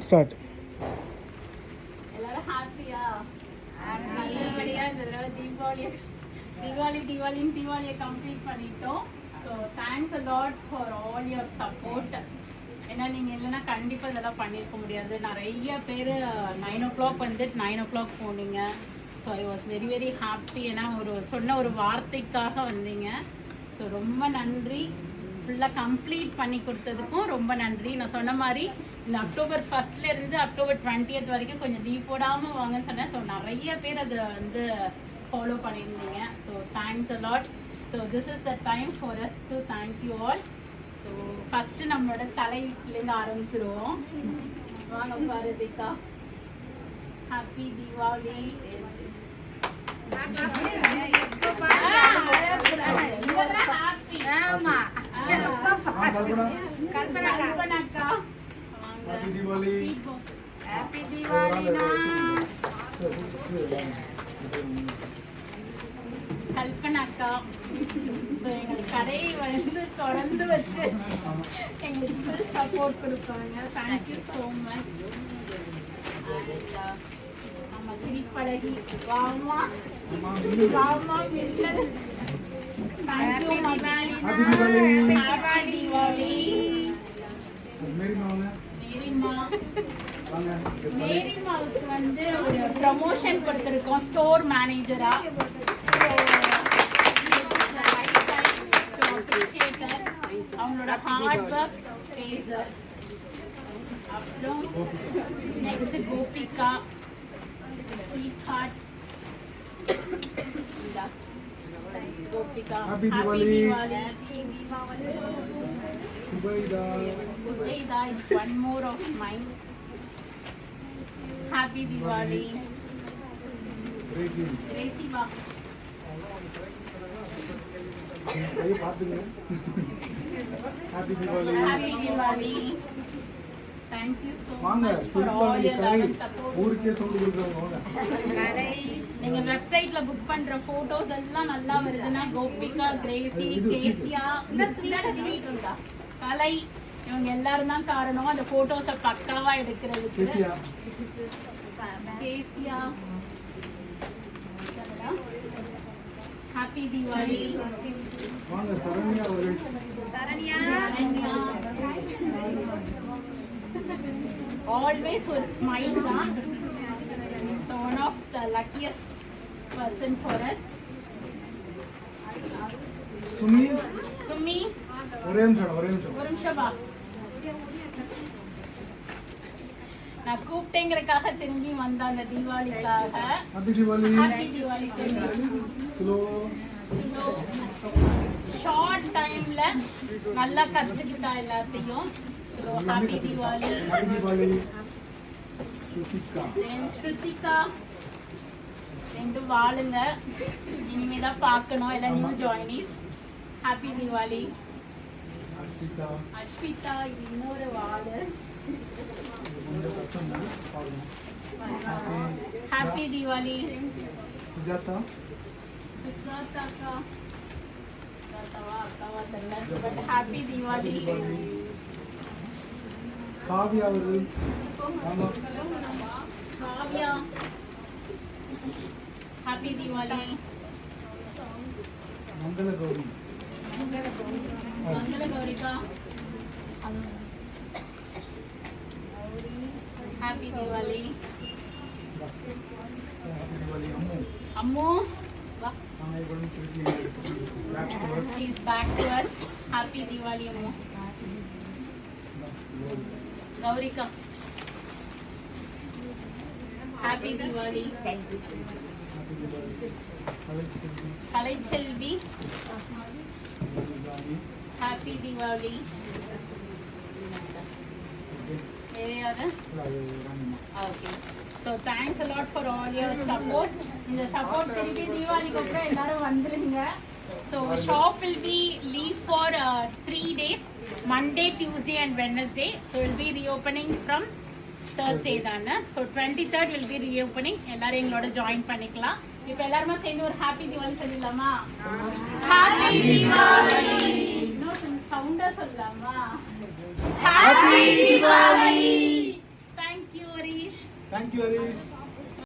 Start. எல்லாரும் ஹாப்பியா? நல்லபடியா இந்த தடவை தீபாவளியை கம்ப்ளீட் பண்ணிட்டோம். So thanks a lot for all your support. ஏன்னா நீங்கள் இல்லைன்னா கண்டிப்பாக இதெல்லாம் பண்ணியிருக்க முடியாது. நிறைய பேர் 9 o'clock வந்துட்டு 9 o'clock போனீங்க. So I was very very happy. ஏன்னா சொன்ன ஒரு வார்த்தைக்காக வந்தீங்க. ஸோ ரொம்ப நன்றி. ஃபுல்லாக கம்ப்ளீட் பண்ணி கொடுத்ததுக்கும் ரொம்ப நன்றி. நான் சொன்ன மாதிரி இந்த October 1st October 20th வரைக்கும் கொஞ்சம் லீவ் போடாமல் வாங்கன்னு சொன்னேன். ஸோ நிறைய பேர் அதை ஃபாலோ பண்ணியிருந்தீங்க. So thanks a lot. So this is the time for us to thank you all. So first நம்மளோட தலையிலேருந்து ஆரம்பிச்சிருவோம். வாங்க பாரதிகா. ஹாப்பி தீபாவளி. கல்பனாக்கா. ஸோ எங்களுக்கு கடையை தொடர்ந்து வச்சு எங்களுக்கு ஃபுல் சப்போர்ட் கொடுப்பாங்க. Thank you so much. நம்ம சிரிப்பழகி வாமா மில்லல். தேங்க்யூ தீபாவளி. மேரிமாவுக்கு ஒரு ப்ரமோஷன் கொடுத்துருக்கோம் ஸ்டோர் மேனேஜரா. அவங்களோட ஹார்ட் ஒர்க் பேசர். அப்புறம் next Gopika sweetheart. Gopika happy Deepavali. Zubaida, it's one more of mine. Happy Diwali. Gracie ba? Happy Diwali. Happy Diwali. Thank you so much for all your love and support. ஊருக்கே சொல்லி கொடுக்குறவங்க. நீங்க வெப்சைட்ல book பண்ற photos எல்லாம் நல்லா வருதுன்னா கோபிகா, கிரேசி, கேசியா, ஸ்வீட் உண்டா, கலை, இவங்க எல்லாரும் தான் காரணம் அந்த போட்டோஸை பக்காவா எடுக்கிறதுக்கு. கேசியா. ஹாப்பி தீபாவளி. ஆல்வேஸ் ஒரு ஸ்மைல் தான். So one of the luckiest person for us. Sumi. ஒரே நிமிஷம் பா. நான் கூப்பிட்டேங்கிறதுக்காக திரும்பி வந்த அந்த தீபாவளிக்காக. Happy Diwali. Happy Diwali. Slow short டைம்ல நல்லா கத்துக்கிட்டா எல்லாத்தையும். So happy Diwali. Happy Diwali. Shrutika. ரெண்டு வாளுங்க இனிமேதான் பார்க்கணும். எல்லாம் new joinees. Happy Diwali. Ashvitha. இது இன்னொரு வாளு. ஹாப்பி தீபாவளி. சுஜாதா. அக்காவா தெரியல, but happy Diwali. Kavya. Kavya. Happy Diwali. Mangala Gowrika. Happy Diwali. Ammu. She is back to us. Happy Diwali, Ammu. Gaurika. Happy Diwali. Kalai Chelvi. Happy Diwali. Okay. So thanks a lot for all your support. இந்த support திருப்பி தீபாவளிக்கு அப்புறம் எல்லாரும் வந்துருங்க. So shop will be leave for 3 days, Monday, Tuesday and Wednesday. So we'll be reopening from Thursday தான. So 23rd will be reopening. எல்லாரும் எங்களோட join பண்ணிக்கலாம். இப்போ எல்லாரும் சேர்ந்து ஒரு ஹாப்பி தீபாவளி சொல்லிடலாமா? ஹாப்பி தீபாவளி. இன்னொரு சவுண்டா சொல்லலாமா? Happy Deepavali. Thank thank you Harish.